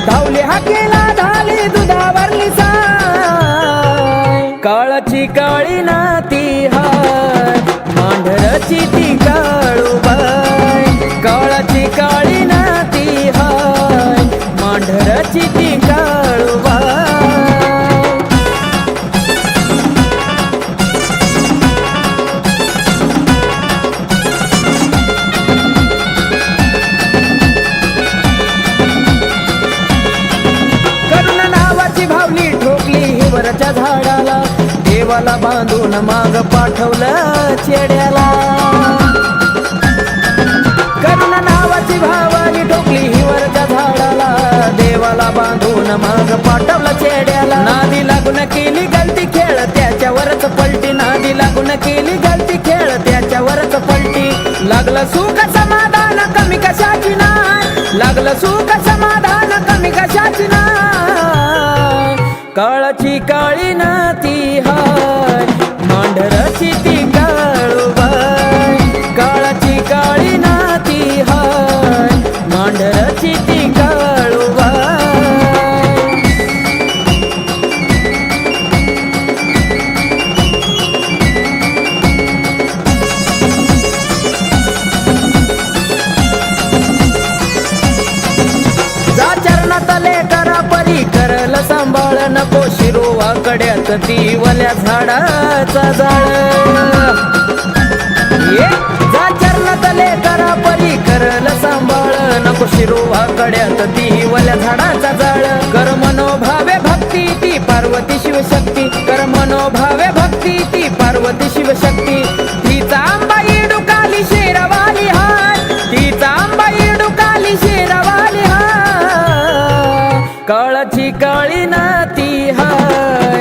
धावली हाकेला झाली दुधावरली साय काळाची काळी नाती हाय मांढराची ती काळूबाई काळाची काळी नाती हाय मांढराची ती काळूबाई वरच्या झाडाला देवाला बांधून माग पाठवलं चेड्याला करुणा नावाची भावानी ठोकली ही वरच्या झाडाला देवाला बांधून माग पाठवलं चेड्याला नादी लागून केली गलती खेळ त्याच्यावरच पलटी नादी लागून केली गलती खेळ त्याच्यावरच पलटी लागलं सुख समाधान कमी कशाची नाही लागलं सुख समाधान कमी कशाची नाही काळाची काळी नाती हाय मांढराची ती काळूबाई काळाची काळी नाती हाय मांढराची ती काळूबाई जा चरणात लेकरा परी करल सांभाळ नको शिरोवा कड्यात ती वल्या झाडाचा जाळ जा चरणात लेकरा परी करल सांभाळ नको शिरोवा कड्यात ती वल्या झाडाचा जाळ कर मनोभावे भक्ती ती पार्वती शिवशक्ती कर मनोभावे भक्ती ती पार्वती शिवशक्ती तिचा आंबाई डुकाली शेरवाली हाय तिचा आंबाई डुकाली शेरवाली हाय काळाची काळी नाती हाय